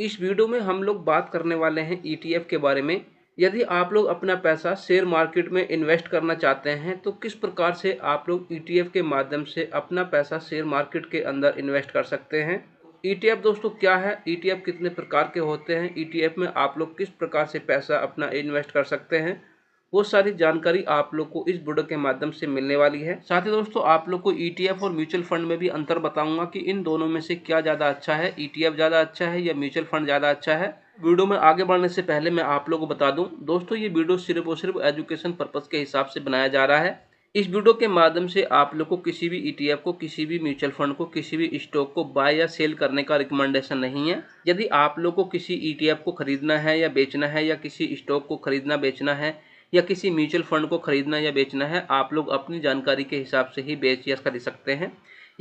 इस वीडियो में हम लोग बात करने वाले हैं ईटीएफ के बारे में। यदि आप लोग अपना पैसा शेयर मार्केट में इन्वेस्ट करना चाहते हैं तो किस प्रकार से आप लोग ईटीएफ के माध्यम से अपना पैसा शेयर मार्केट के अंदर इन्वेस्ट कर सकते हैं। ईटीएफ दोस्तों क्या है, ईटीएफ कितने प्रकार के होते हैं, ईटीएफ में आप लोग किस प्रकार से पैसा अपना इन्वेस्ट कर सकते हैं, वो सारी जानकारी आप लोग को इस वीडियो के माध्यम से मिलने वाली है। साथ ही दोस्तों आप लोग को ईटीएफ और म्यूचुअल फंड में भी अंतर बताऊंगा कि इन दोनों में से क्या ज़्यादा अच्छा है, ईटीएफ ज़्यादा अच्छा है या म्यूचुअल फंड ज़्यादा अच्छा है। वीडियो में आगे बढ़ने से पहले मैं आप लोगों को बता दूं दोस्तों, ये वीडियो सिर्फ और सिर्फ एजुकेशन पर्पज़ के हिसाब से बनाया जा रहा है। इस वीडियो के माध्यम से आप लोग को किसी भी ईटीएफ को, किसी भी म्यूचुअल फंड को, किसी भी स्टॉक को बाय या सेल करने का रिकमेंडेशन नहीं है। यदि आप लोग को किसी ईटीएफ को खरीदना है या बेचना है, या किसी स्टॉक को खरीदना बेचना है, या किसी म्यूचुअल फंड को खरीदना या बेचना है, आप लोग अपनी जानकारी के हिसाब से ही बेच या खरीद सकते हैं।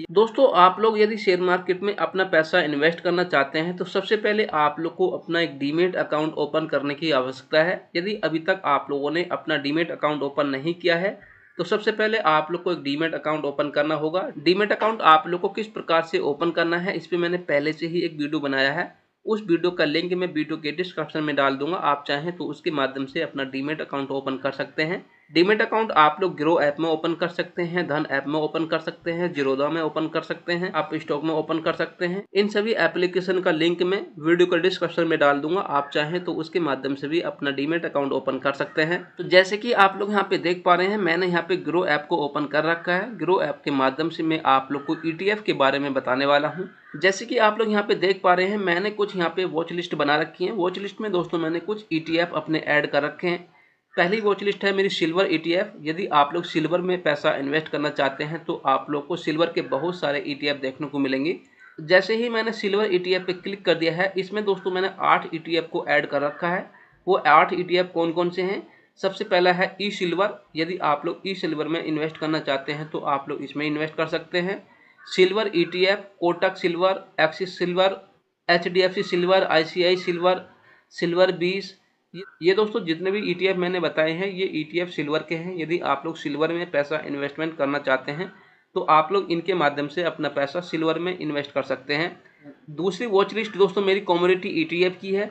दोस्तों आप लोग यदि शेयर मार्केट में अपना पैसा इन्वेस्ट करना चाहते हैं तो सबसे पहले आप लोग को अपना एक डीमेट अकाउंट ओपन करने की आवश्यकता है। यदि अभी तक आप लोगों ने अपना डीमेट अकाउंट ओपन नहीं किया है तो सबसे पहले आप लोग को एक डीमेट अकाउंट ओपन करना होगा। डीमेट अकाउंट आप लोग को किस प्रकार से ओपन करना है, इस पर मैंने पहले से ही एक वीडियो बनाया है। उस वीडियो का लिंक मैं वीडियो के डिस्क्रिप्शन में डाल दूंगा, आप चाहें तो उसके माध्यम से अपना डीमेट अकाउंट ओपन कर सकते हैं। डीमेट अकाउंट आप लोग ग्रो ऐप में ओपन कर सकते हैं, धन ऐप में ओपन कर सकते हैं, जीरोधा में ओपन कर सकते हैं, आप स्टॉक में ओपन कर सकते हैं। इन सभी एप्लीकेशन का लिंक मैं वीडियो के डिस्क्रिप्शन में डाल दूंगा, आप चाहें तो उसके माध्यम से भी अपना डीमेट अकाउंट ओपन कर सकते हैं। तो जैसे कि आप लोग यहाँ पे देख पा रहे हैं, मैंने यहाँ पे ग्रो ऐप को ओपन कर रखा है। ग्रो ऐप के माध्यम से मैं आप लोग को ईटीएफ के बारे में बताने वाला हूँ। जैसे कि आप लोग यहाँ पे देख पा रहे हैं, मैंने कुछ यहाँ पे वॉच लिस्ट बना रखी है। वॉच लिस्ट में दोस्तों मैंने कुछ ईटीएफ अपने ऐड कर रखे हैं। पहली वॉच लिस्ट है मेरी सिल्वर ईटीएफ। यदि आप लोग सिल्वर में पैसा इन्वेस्ट करना चाहते हैं तो आप लोग को सिल्वर के बहुत सारे ईटीएफ देखने को मिलेंगे। जैसे ही मैंने सिल्वर ईटीएफ पे क्लिक कर दिया है, इसमें दोस्तों मैंने 8 ईटीएफ को ऐड कर रखा है। वो 8 ईटीएफ कौन कौन से हैं? सबसे पहला है ई सिल्वर। यदि आप लोग ई सिल्वर में इन्वेस्ट करना चाहते हैं तो आप लोग इसमें इन्वेस्ट कर सकते हैं। Silver ETF, Kotak silver, axis silver, HDFC silver, ICI silver, silver 20, ये दोस्तों जितने भी ईटीएफ मैंने बताए हैं ये ईटीएफ सिल्वर के हैं। यदि आप लोग सिल्वर में पैसा इन्वेस्टमेंट करना चाहते हैं तो आप लोग इनके माध्यम से अपना पैसा सिल्वर में इन्वेस्ट कर सकते हैं। दूसरी वॉच लिस्ट दोस्तों मेरी कमोडिटी ईटीएफ की है।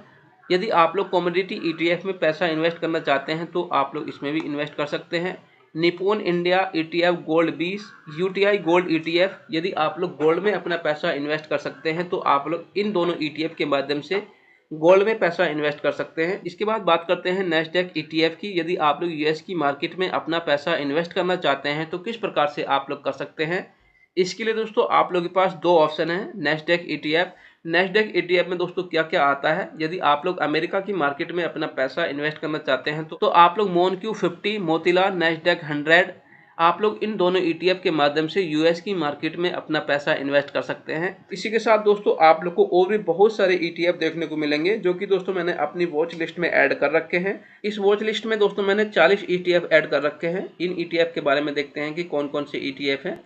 यदि आप लोग कमोडिटी ईटीएफ में पैसा इन्वेस्ट करना चाहते हैं तो आप लोग इसमें भी इन्वेस्ट कर सकते हैं। Nippon India ETF gold 20, UTI gold ETF. यदि आप लोग गोल्ड में अपना पैसा इन्वेस्ट कर सकते हैं तो आप लोग इन दोनों ईटीएफ के माध्यम से गोल्ड में पैसा इन्वेस्ट कर सकते हैं। इसके बाद बात करते हैं नैस्डैक ईटीएफ की। यदि आप लोग यूएस की मार्केट में अपना पैसा इन्वेस्ट करना चाहते हैं तो किस प्रकार से आप लोग कर सकते हैं, इसके लिए दोस्तों आप लोगों के पास दो ऑप्शन है। नैस्डैक ईटीएफ, नैस्डैक ईटीएफ में दोस्तों क्या क्या आता है, यदि आप लोग अमेरिका की मार्केट में अपना पैसा इन्वेस्ट करना चाहते हैं तो आप लोग मोनक्यू 50, मोतीलाल, नैस्डैक 100, आप लोग इन दोनों ईटीएफ के माध्यम से यूएस की मार्केट में अपना पैसा इन्वेस्ट कर सकते हैं। इसी के साथ दोस्तों आप लोग को और भी बहुत सारे ईटीएफ देखने को मिलेंगे जो कि दोस्तों मैंने अपनी वॉच लिस्ट में ऐड कर रखे हैं। इस वॉच लिस्ट में दोस्तों मैंने 40 ईटीएफ ऐड कर रखे हैं। इन ईटीएफ के बारे में देखते हैं कि कौन कौन से ईटीएफ हैं।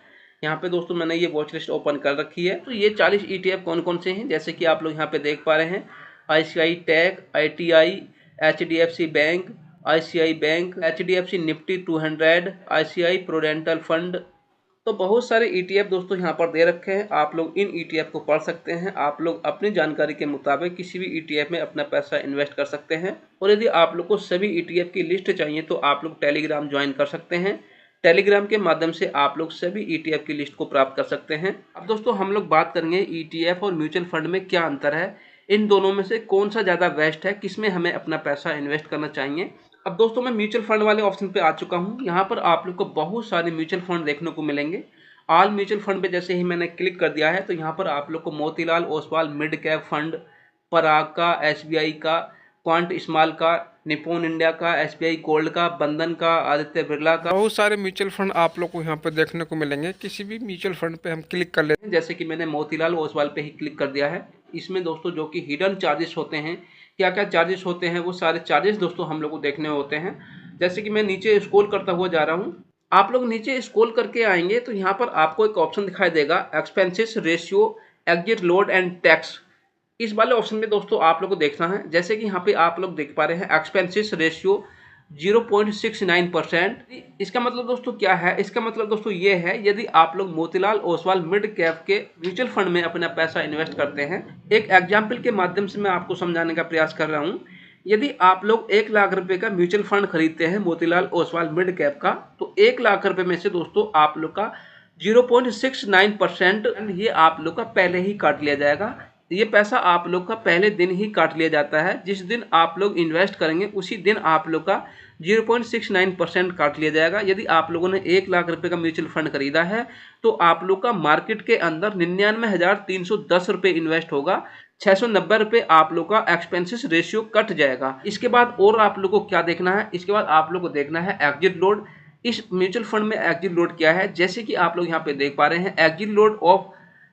यहाँ पे दोस्तों मैंने ये वॉच लिस्ट ओपन कर रखी है। तो ये 40 ईटीएफ कौन कौन से हैं, जैसे कि आप लोग यहाँ पे देख पा रहे हैं, ICI tech, ITI, HDFC bank, ICI bank, HDFC Nifty 200, ICI prudential fund. तो बहुत सारे ईटीएफ दोस्तों यहाँ पर दे रखे हैं। आप लोग इन ईटीएफ को पढ़ सकते हैं। आप लोग अपनी जानकारी के मुताबिक किसी भी ईटीएफ में अपना पैसा इन्वेस्ट कर सकते हैं। और यदि आप लोग को सभी ईटीएफ की लिस्ट चाहिए तो आप लोग टेलीग्राम ज्वाइन कर सकते हैं। टेलीग्राम के माध्यम से आप लोग सभी ईटीएफ की लिस्ट को प्राप्त कर सकते हैं। अब दोस्तों हम लोग बात करेंगे ईटीएफ और म्यूचुअल फंड में क्या अंतर है, इन दोनों में से कौन सा ज़्यादा बेस्ट है, किसमें हमें अपना पैसा इन्वेस्ट करना चाहिए। अब दोस्तों मैं म्यूचुअल फंड वाले ऑप्शन पे आ चुका हूँ। यहाँ पर आप लोग को बहुत सारे म्यूचुअल फंड देखने को मिलेंगे। ऑल म्यूचुअल फंड पे जैसे ही मैंने क्लिक कर दिया है तो यहाँ पर आप लोग को Motilal Oswal mid cap fund, Parag का, एसबीआई का, क्वांट स्मॉल का, निप्पॉन इंडिया का, एसबीआई गोल्ड का, बंधन का, आदित्य बिरला का, बहुत सारे म्यूचुअल फंड आप लोग को यहाँ पे देखने को मिलेंगे। किसी भी म्यूचुअल फंड पे हम क्लिक कर लेते हैं, जैसे कि मैंने मोतीलाल ओसवाल पे ही क्लिक कर दिया है। इसमें दोस्तों जो कि हिडन चार्जेस होते हैं, क्या क्या चार्जेस होते हैं, वो सारे चार्जेस दोस्तों हम लोग को देखने होते हैं। जैसे कि मैं नीचे स्क्रॉल करता हुआ जा रहा हूँ, आप लोग नीचे स्क्रॉल करके आएंगे तो यहाँ पर आपको एक ऑप्शन दिखाई देगा, expenses ratio, exit load and tax. इस वाले ऑप्शन में दोस्तों आप लोग को देखना है। जैसे कि यहाँ पे आप लोग देख पा रहे हैं एक्सपेंसेस रेशियो, 0.69%। इसका मतलब दोस्तों क्या है? इसका मतलब दोस्तों ये है, यदि आप लोग मोतीलाल ओसवाल मिड कैप के म्यूचुअल फंड में अपना पैसा इन्वेस्ट करते हैं, एक एग्जाम्पल के माध्यम से मैं आपको समझाने का प्रयास कर रहा हूं। यदि आप लोग 1 लाख रुपए का म्यूचुअल फंड खरीदते हैं मोतीलाल ओसवाल मिड कैप का, तो 1 लाख रुपए में से दोस्तों आप लोग का 0.69% ये आप लोग का पहले ही काट लिया जाएगा। ये पैसा आप लोग का पहले दिन ही काट लिया जाता है। जिस दिन आप लोग इन्वेस्ट करेंगे उसी दिन आप लोग का 0.69% काट लिया जाएगा। यदि आप लोगों ने 1 लाख रुपए का म्यूचुअल फंड खरीदा है तो आप लोग का मार्केट के अंदर 99,310 रुपये इन्वेस्ट होगा। 690 रुपये आप लोग का एक्सपेंसेस रेशियो कट जाएगा। इसके बाद और आप लोग को क्या देखना है? इसके बाद आप लोग को देखना है एग्जिट लोड। इस म्यूचुअल फंड में एग्जिट लोड क्या है? जैसे कि आप लोग यहाँ पे देख पा रहे हैं, exit load of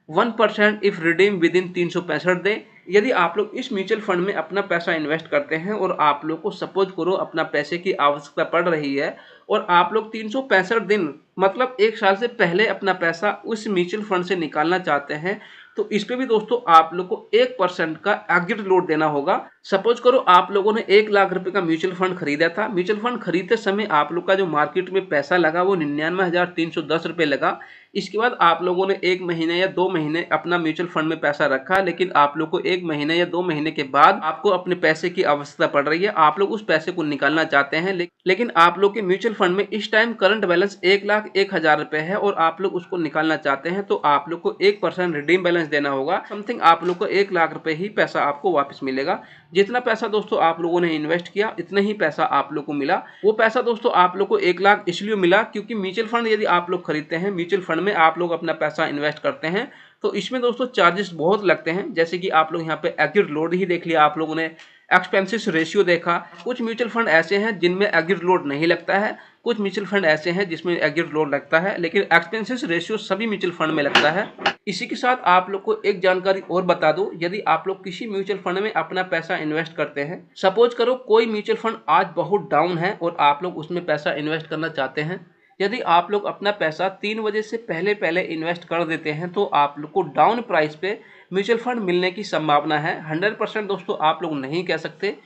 1% if redeem with in 365 day. यदि आप लोग इस म्यूचुअल फंड में अपना पैसा इन्वेस्ट करते हैं और आप लोग को सपोज करो अपना पैसे की आवश्यकता पड़ रही है और आप लोग 365 दिन मतलब 1 साल से पहले अपना पैसा उस म्यूचुअल फंड से निकालना चाहते हैं, तो इस पे भी दोस्तों आप लोग को 1% का एग्जिट लोड देना होगा। सपोज करो आप लोगों ने 1 लाख रुपए का म्यूचुअल फंड खरीदा था। म्यूचुअल फंड खरीदते समय आप लोग का जो मार्केट में पैसा लगा वो 99,310 रुपये लगा। इसके बाद आप लोगों ने 1 महीने या 2 महीने अपना म्यूचुअल फंड में पैसा रखा, लेकिन आप लोग को 1 महीने या 2 महीने के बाद आपको अपने पैसे की आवश्यकता पड़ रही है, आप लोग उस पैसे को निकालना चाहते हैं, लेकिन आप लोग के म्यूचुअल फंड में इस टाइम करंट बैलेंस 1,01,000 रुपए है और आप लोग उसको निकालना चाहते हैं, तो आप लोग को 1% रिडीम बैलेंस देना होगा। समथिंग आप लोग को 1 लाख रुपए ही पैसा आपको वापस मिलेगा। जितना पैसा दोस्तों आप लोगों ने इन्वेस्ट किया इतना ही पैसा आप लोग को मिला। वो पैसा दोस्तों आप लोग को 1 लाख इसलिए मिला क्योंकि म्यूचुअल फंड यदि आप लोग खरीदते हैं, म्यूचुअल फंड में आप लोग अपना पैसा इन्वेस्ट करते हैं, तो इसमें दोस्तों चार्जेस बहुत लगते हैं। जैसे कि आप लोग यहाँ पे एग्जिट लोड ही देख लिया आप लोगों ने, एक्सपेंसेस रेशियो देखा। कुछ म्यूचुअल फंड ऐसे हैं जिनमें एग्जिट लोड नहीं लगता है, कुछ म्यूचुअल फंड ऐसे हैं जिसमें एग्जिट लोड लगता है, लेकिन एक्सपेंसेस रेशियो सभी म्यूचुअल फंड में लगता है। इसी के साथ आप लोग को एक जानकारी और बता दूं, यदि आप लोग किसी म्यूचुअल फंड में अपना पैसा इन्वेस्ट करते हैं, सपोज करो कोई म्यूचुअल फंड आज बहुत डाउन है और आप लोग उसमें पैसा इन्वेस्ट करना चाहते हैं, यदि आप लोग अपना पैसा 3 बजे से पहले पहले इन्वेस्ट कर देते हैं तो आप लोग को डाउन प्राइस पे म्यूचुअल फंड मिलने की संभावना है। 100% दोस्तों आप लोग नहीं कह सकते,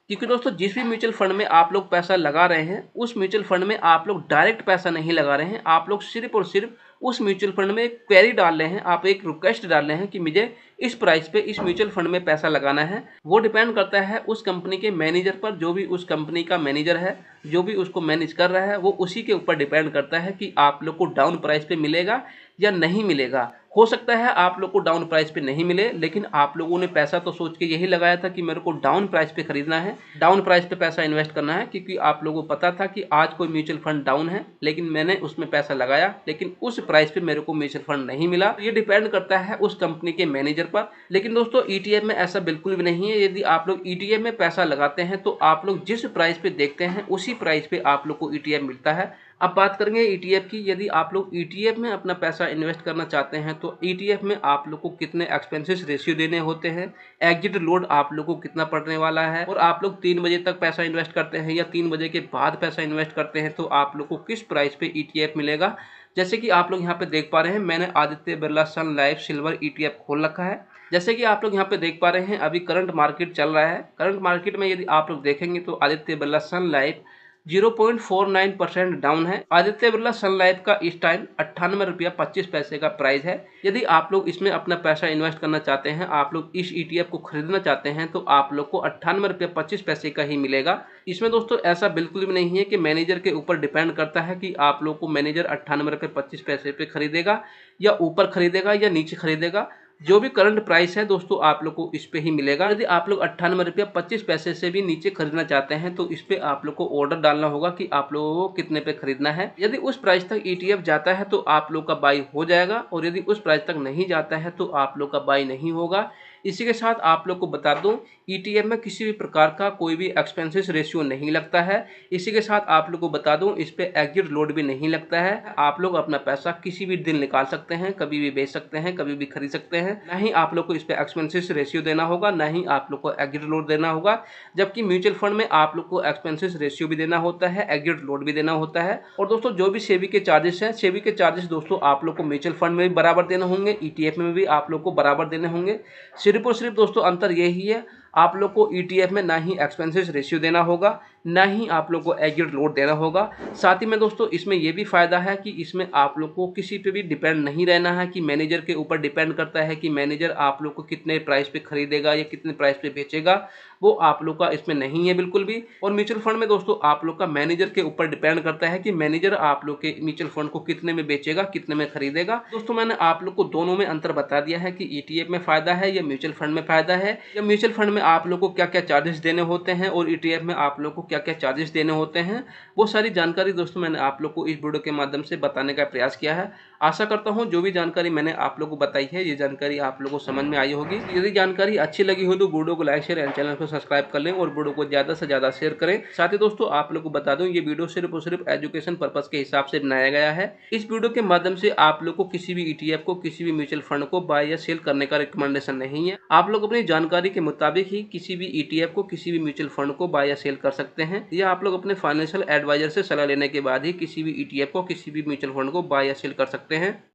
क्योंकि दोस्तों जिस भी म्यूचुअल फंड में आप लोग पैसा लगा रहे हैं उस म्यूचुअल फंड में आप लोग डायरेक्ट पैसा नहीं लगा रहे हैं, आप लोग सिर्फ और सिर्फ उस म्यूचुअल फंड में एक क्वेरी डाल रहे हैं, आप एक रिक्वेस्ट डाल रहे हैं कि मुझे इस प्राइस पे इस म्यूचुअल फंड में पैसा लगाना है। वो डिपेंड करता है उस कंपनी के मैनेजर पर, जो भी उस कंपनी का मैनेजर है, जो भी उसको मैनेज कर रहा है, वो उसी के ऊपर डिपेंड करता है कि आप लोग को डाउन प्राइस पे मिलेगा या नहीं मिलेगा। हो सकता है आप लोग को डाउन प्राइस पे नहीं मिले, लेकिन आप लोगों ने पैसा तो सोच के यही लगाया था कि मेरे को डाउन प्राइस पे खरीदना है, डाउन प्राइस पे पैसा इन्वेस्ट करना है, क्योंकि आप लोगों को पता था कि आज कोई म्यूचुअल फंड डाउन है, लेकिन मैंने उसमें पैसा लगाया, लेकिन उस प्राइस पे मेरे को म्यूचुअल फंड नहीं मिला। ये डिपेंड करता है उस कंपनी के मैनेजर पर। लेकिन दोस्तों ईटीएफ में ऐसा बिल्कुल भी नहीं है। यदि आप लोग ईटीएफ में पैसा लगाते हैं तो आप लोग जिस प्राइस पे देखते हैं उसी प्राइस पे आप लोग को ईटीएफ मिलता है। अब बात करेंगे ईटीएफ की। यदि आप लोग ईटीएफ में अपना पैसा इन्वेस्ट करना चाहते हैं तो ईटीएफ में आप लोग को कितने एक्सपेंसेस रेशियो देने होते हैं, एग्जिट लोड आप लोग को कितना पड़ने वाला है, और आप लोग 3 बजे तक पैसा इन्वेस्ट करते हैं या 3 बजे के बाद पैसा इन्वेस्ट करते हैं तो आप लोग को किस प्राइस पे ईटीएफ मिलेगा। जैसे कि आप लोग यहाँ पे देख पा रहे हैं, मैंने आदित्य बिरला सन लाइफ सिल्वर ईटीएफ खोल रखा है। जैसे कि आप लोग यहाँ पे देख पा रहे हैं, अभी करंट मार्केट चल रहा है। करंट मार्केट में यदि आप लोग देखेंगे तो आदित्य बिरला सन लाइफ 0.49% डाउन है। आदित्य बिरला सन लाइफ का इस टाइम 98 रुपया 25 पैसे का प्राइस है। यदि आप लोग इसमें अपना पैसा इन्वेस्ट करना चाहते हैं, आप लोग इस ईटीएफ को खरीदना चाहते हैं, तो आप लोग को 98 रुपया 25 पैसे का ही मिलेगा। इसमें दोस्तों ऐसा बिल्कुल भी नहीं है कि मैनेजर के ऊपर डिपेंड करता है कि आप लोग को मैनेजर 98 रुपया 25 पैसे पे खरीदेगा या ऊपर खरीदेगा या नीचे खरीदेगा। जो भी करंट प्राइस है दोस्तों आप लोग को इस पे ही मिलेगा। यदि आप लोग 98 रुपया 25 पैसे से भी नीचे खरीदना चाहते हैं तो इस पे आप लोग को ऑर्डर डालना होगा कि आप लोगों को कितने पे खरीदना है। यदि उस प्राइस तक ईटीएफ जाता है तो आप लोग का बाई हो जाएगा, और यदि उस प्राइस तक नहीं जाता है तो आप लोग का बाई नहीं होगा। इसी के साथ आप लोग को बता दूं, ईटीएफ में किसी भी प्रकार का कोई भी एक्सपेंसेस रेशियो नहीं लगता है। इसी के साथ आप लोग को बता दूं, इस पे एग्जिट लोड भी नहीं लगता है। आप लोग अपना पैसा किसी भी दिन निकाल सकते हैं, कभी भी बेच सकते हैं, कभी भी खरीद सकते हैं। ना ही आप लोग को इस पे एक्सपेंसेस रेशियो देना होगा, ना ही आप लोग को एग्जिट लोड देना होगा। जबकि म्यूचुअल फंड में आप लोग को एक्सपेंसेस रेशियो भी देना होता है, एग्जिट लोड भी देना होता है। और दोस्तों जो भी सेबी के चार्जेस हैं, सेबी के चार्जेस दोस्तों आप लोग को म्यूचुअल फंड में भी बराबर देने होंगे, ईटीएफ में भी आप लोग को बराबर देने होंगे। सिर्फ और सिर्फ दोस्तों अंतर यही है, आप लोग को ईटीएफ में ना ही एक्सपेंसेस रेशियो देना होगा, ना ही आप लोग को एग्जिट लोड देना होगा। साथ ही में दोस्तों इसमें ये भी फ़ायदा है कि इसमें आप लोग को किसी पे भी डिपेंड नहीं रहना है कि मैनेजर के ऊपर डिपेंड करता है कि मैनेजर आप लोग को कितने प्राइस पे खरीदेगा या कितने प्राइस पे बेचेगा, वो आप लोग का इसमें नहीं है बिल्कुल भी। और म्यूचुअल फंड में दोस्तों आप लोग का मैनेजर के ऊपर डिपेंड करता है कि मैनेजर आप लोग के म्यूचुअल फंड को कितने में बेचेगा, कितने में खरीदेगा। दोस्तों मैंने आप लोग को दोनों में अंतर बता दिया है कि ईटीएफ में फायदा है या म्यूचुअल फंड में फायदा है, या म्यूचुअल फंड में आप लोग को क्या क्या चार्जेस देने होते हैं और ईटीएफ में आप लोग को क्या क्या चार्जेस देने होते हैं। वो सारी जानकारी दोस्तों मैंने आप लोग को इस वीडियो के माध्यम से बताने का प्रयास किया है। आशा करता हूं जो भी जानकारी मैंने आप लोग को बताई है, ये जानकारी आप लोगों को समझ में आई होगी। यदि जानकारी अच्छी लगी हो तो वीडियो को लाइक शेयर एंड चैनल को सब्सक्राइब कर लें और वीडियो को ज्यादा से ज्यादा शेयर करें। साथ ही दोस्तों आप लोग को बता दूं, ये वीडियो सिर्फ और सिर्फ एजुकेशन पर्पस के हिसाब से बनाया गया है। इस वीडियो के माध्यम से आप लोग को किसी भी ईटीएफ को, किसी भी म्यूचुअल फंड को बाय या सेल करने का रिकमेंडेशन नहीं है। आप लोग अपनी जानकारी के मुताबिक ही किसी भी ईटीएफ को, किसी भी म्यूचुअल फंड को बाय या सेल कर सकते हैं, या आप लोग अपने फाइनेंशियल एडवाइजर से सलाह लेने के बाद ही किसी भी ईटीएफ को, किसी भी म्यूचुअल फंड को बाय या सेल कर सकते हैं।